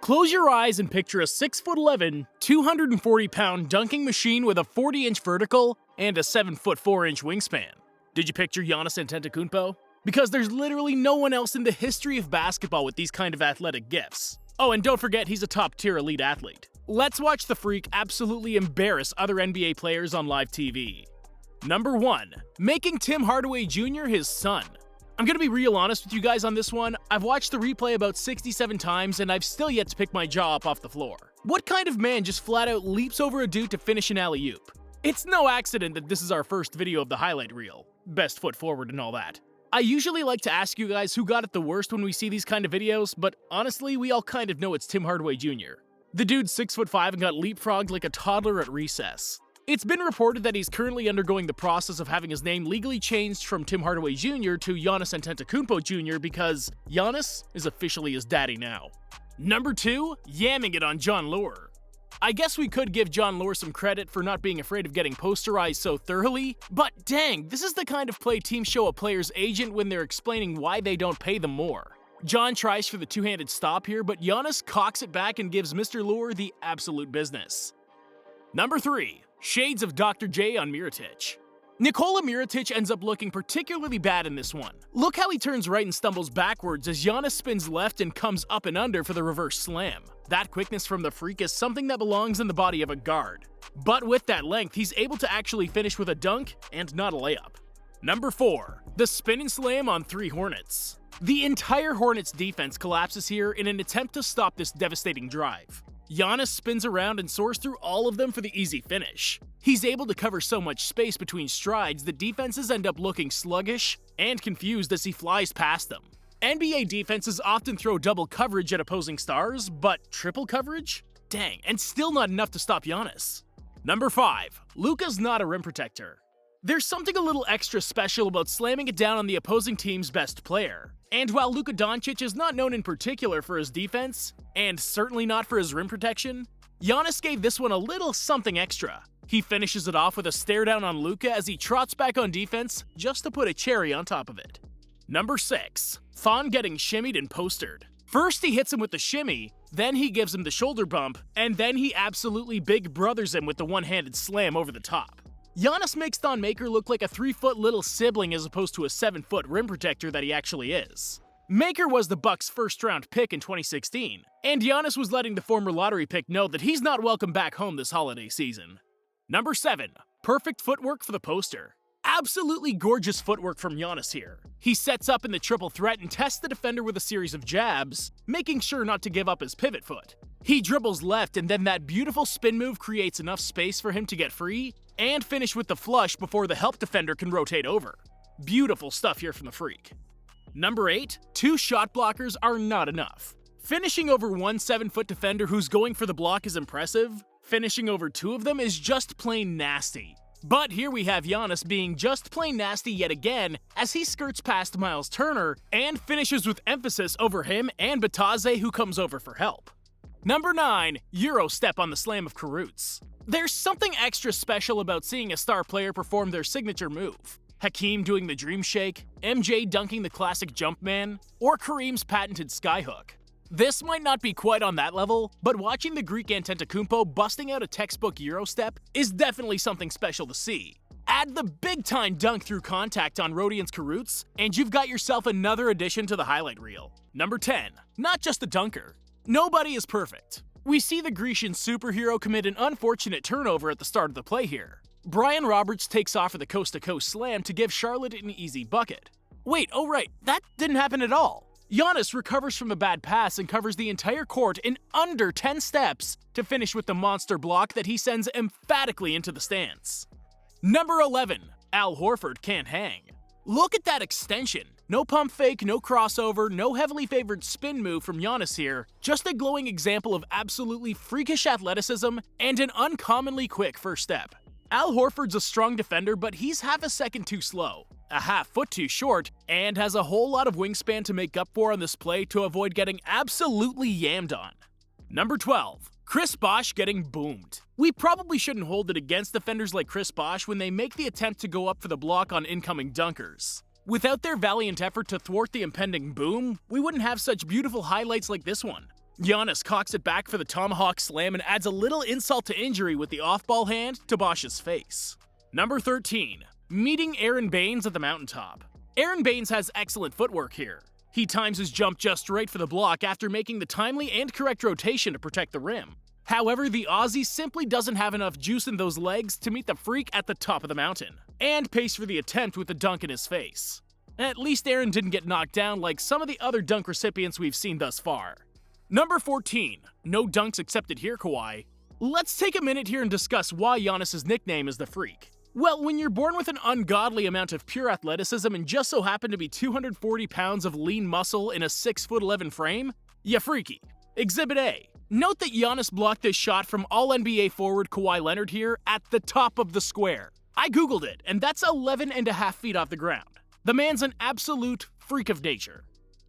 Close your eyes and picture a 6'11", 240-pound dunking machine with a 40-inch vertical and a 7'4" wingspan. Did you picture Giannis Antetokounmpo? Because there's literally no one else in the history of basketball with these kind of athletic gifts. Oh, and don't forget he's a top-tier elite athlete. Let's watch the freak absolutely embarrass other NBA players on live TV. Number 1. Making Tim Hardaway Jr. his son. I'm gonna be real honest with you guys on this one. I've watched the replay about 67 times and I've still yet to pick my jaw up off the floor. What kind of man just flat out leaps over a dude to finish an alley-oop? It's no accident that this is our first video of the highlight reel. Best foot forward and all that. I usually like to ask you guys who got it the worst when we see these kind of videos, but honestly, we all kind of know it's Tim Hardaway Jr. The dude's 6'5" and got leapfrogged like a toddler at recess. It's been reported that he's currently undergoing the process of having his name legally changed from Tim Hardaway Jr. to Giannis Antetokounmpo Jr. because Giannis is officially his daddy now. Number 2, yamming it on Jon Leuer. I guess we could give Jon Leuer some credit for not being afraid of getting posterized so thoroughly, but dang, this is the kind of play teams show a player's agent when they're explaining why they don't pay them more. Jon tries for the two-handed stop here, but Giannis cocks it back and gives Mr. Leuer the absolute business. Number 3. Shades of Dr. J on MIROTIC. Nikola Mirotic ends up looking particularly bad in this one. Look how he turns right and stumbles backwards as Giannis spins left and comes up and under for the reverse slam. That quickness from the freak is something that belongs in the body of a guard. But with that length, he's able to actually finish with a dunk and not a layup. Number 4. The spin and slam on 3 Hornets. The entire Hornets defense collapses here in an attempt to stop this devastating drive. Giannis spins around and soars through all of them for the easy finish. He's able to cover so much space between strides that defenses end up looking sluggish and confused as he flies past them. NBA defenses often throw double coverage at opposing stars, but triple coverage? Dang, and still not enough to stop Giannis. Number 5. Luka's not a rim protector. There's something a little extra special about slamming it down on the opposing team's best player. And while Luka Doncic is not known in particular for his defense, and certainly not for his rim protection, Giannis gave this one a little something extra. He finishes it off with a stare down on Luka as he trots back on defense just to put a cherry on top of it. Number 6. THON getting shimmied and postered. First he hits him with the shimmy, then he gives him the shoulder bump, and then he absolutely big brothers him with the one-handed slam over the top. Giannis makes Thon Maker look like a 3-foot little sibling as opposed to a 7-foot rim protector that he actually is. Maker was the Bucks' first-round pick in 2016, and Giannis was letting the former lottery pick know that he's not welcome back home this holiday season. Number 7. Perfect footwork for the poster. Absolutely gorgeous footwork from Giannis here. He sets up in the triple threat and tests the defender with a series of jabs, making sure not to give up his pivot foot. He dribbles left and then that beautiful spin move creates enough space for him to get free and finish with the flush before the help defender can rotate over. Beautiful stuff here from the freak. Number 8. 2 shot blockers are not enough. Finishing over one 7-foot defender who's going for the block is impressive. Finishing over 2 of them is just plain nasty. But here we have Giannis being just plain nasty yet again as he skirts past Miles Turner and finishes with emphasis over him and Bataze, who comes over for help. Number 9. Euro step on the slam of KURUCS. There's something extra special about seeing a star player perform their signature move. Hakeem doing the dream shake, MJ dunking the classic Jumpman, or Kareem's patented skyhook. This might not be quite on that level, but watching the Greek Antetokounmpo busting out a textbook Euro step is definitely something special to see. Add the big-time dunk through contact on Rodions KURUCS, and you've got yourself another addition to the highlight reel. Number 10. Not just a dunker. Nobody is perfect. We see the Grecian superhero commit an unfortunate turnover at the start of the play here. Brian Roberts takes off for the coast-to-coast slam to give Charlotte an easy bucket. Wait, oh right, that didn't happen at all. Giannis recovers from a bad pass and covers the entire court in under 10 steps to finish with the monster block that he sends emphatically into the stands. Number 11. Al Horford can't hang. Look at that extension. No pump fake, no crossover, no heavily favored spin move from Giannis here, just a glowing example of absolutely freakish athleticism and an uncommonly quick first step. Al Horford's a strong defender, but he's half a second too slow, a half foot too short, and has a whole lot of wingspan to make up for on this play to avoid getting absolutely yammed on. Number 12. Chris Bosh getting boomed. We probably shouldn't hold it against defenders like Chris Bosh when they make the attempt to go up for the block on incoming dunkers. Without their valiant effort to thwart the impending boom, we wouldn't have such beautiful highlights like this one. Giannis cocks it back for the tomahawk slam and adds a little insult to injury with the off-ball hand to BOSH's face. Number 13. Meeting Aron Baynes at the mountaintop. Aron Baynes has excellent footwork here. He times his jump just right for the block after making the timely and correct rotation to protect the rim. However, the Aussie simply doesn't have enough juice in those legs to meet the freak at the top of the mountain, and pays for the attempt with the dunk in his face. At least Aron didn't get knocked down like some of the other dunk recipients we've seen thus far. Number 14. No dunks accepted here, KAWHI. Let's take a minute here and discuss why Giannis' nickname is the Freak. Well, when you're born with an ungodly amount of pure athleticism and just so happen to be 240 pounds of lean muscle in a 6'11" frame, ya freaky. Exhibit A. Note that Giannis blocked this shot from All-NBA forward Kawhi Leonard here at the top of the square. I googled it, and that's 11.5 feet off the ground. The man's an absolute freak of nature.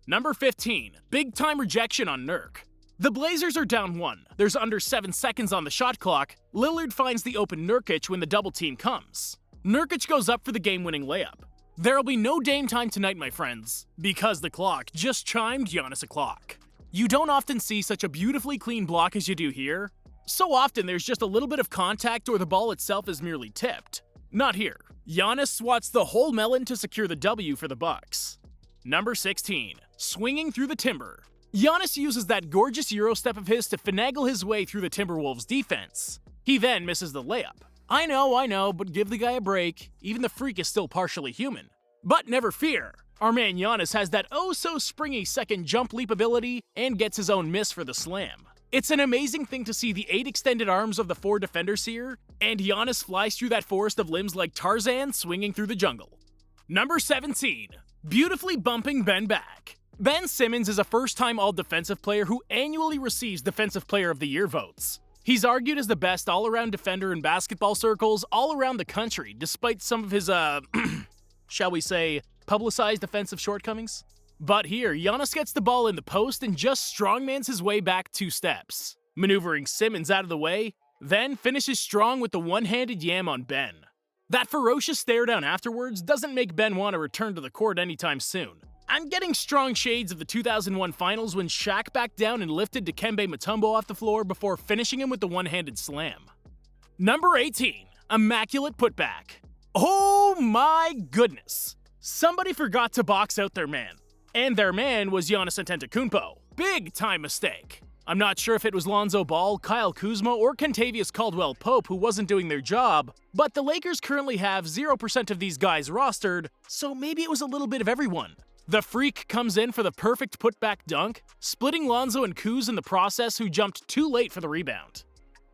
Number 15. Big-time rejection on NURK. The Blazers are down 1. There's under 7 seconds on the shot clock. Lillard finds the open Nurkic when the double team comes. Nurkic goes up for the game-winning layup. There'll be no Dame time tonight, my friends, because the clock just chimed Giannis o'clock. You don't often see such a beautifully clean block as you do here. So often there's just a little bit of contact or the ball itself is merely tipped. Not here. Giannis swats the whole melon to secure the W for the Bucks. Number 16. Swinging through the timber. Giannis uses that gorgeous Euro step of his to finagle his way through the Timberwolves defense. He then misses the layup. I know, but give the guy a break. Even the freak is still partially human. But never fear. Our man Giannis has that oh-so-springy second jump leap ability and gets his own miss for the slam. It's an amazing thing to see the 8 extended arms of the 4 defenders here, and Giannis flies through that forest of limbs like Tarzan swinging through the jungle. Number 17. Beautifully bumping Ben back. Ben Simmons is a first-time All-Defensive player who annually receives Defensive Player of the Year votes. He's argued as the best all-around defender in basketball circles all around the country, despite some of his, shall we say, publicized defensive shortcomings. But here, Giannis gets the ball in the post and just strongmans his way back 2 steps, maneuvering Simmons out of the way, then finishes strong with the one-handed yam on Ben. That ferocious stare down afterwards doesn't make Ben want to return to the court anytime soon. I'm getting strong shades of the 2001 finals when Shaq backed down and lifted Dikembe Mutombo off the floor before finishing him with the one-handed slam. Number 18. Immaculate putback. Oh my goodness. Somebody forgot to box out their man. And their man was Giannis Antetokounmpo. Big time mistake. I'm not sure if it was Lonzo Ball, Kyle Kuzma, or Kentavious Caldwell-Pope who wasn't doing their job, but the Lakers currently have 0% of these guys rostered, so maybe it was a little bit of everyone. The freak comes in for the perfect putback dunk, splitting Lonzo and Kuz in the process who jumped too late for the rebound.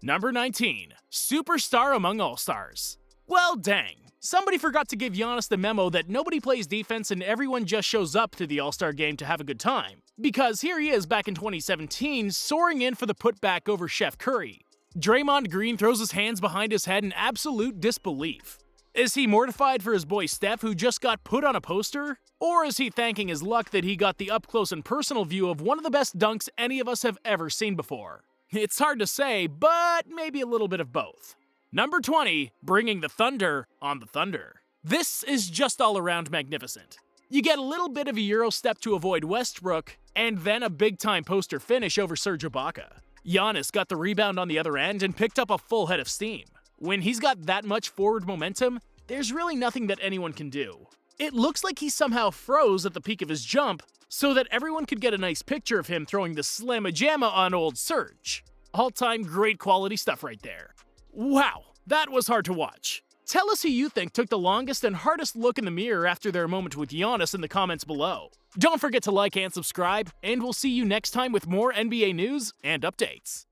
Number 19. Superstar among all-stars. Well, dang. Somebody forgot to give Giannis the memo that nobody plays defense and everyone just shows up to the All-Star game to have a good time. Because here he is back in 2017, soaring in for the putback over Chef Curry. Draymond Green throws his hands behind his head in absolute disbelief. Is he mortified for his boy Steph who just got put on a poster? Or is he thanking his luck that he got the up-close and personal view of one of the best dunks any of us have ever seen before? It's hard to say, but maybe a little bit of both. Number 20, bringing the thunder on the Thunder. This is just all around magnificent. You get a little bit of a Euro step to avoid Westbrook, and then a big-time poster finish over Serge Ibaka. Giannis got the rebound on the other end and picked up a full head of steam. When he's got that much forward momentum, there's really nothing that anyone can do. It looks like he somehow froze at the peak of his jump, so that everyone could get a nice picture of him throwing the slamma-jamma on old Serge. All-time great quality stuff right there. Wow, that was hard to watch. Tell us who you think took the longest and hardest look in the mirror after their moment with Giannis in the comments below. Don't forget to like and subscribe, and we'll see you next time with more NBA news and updates.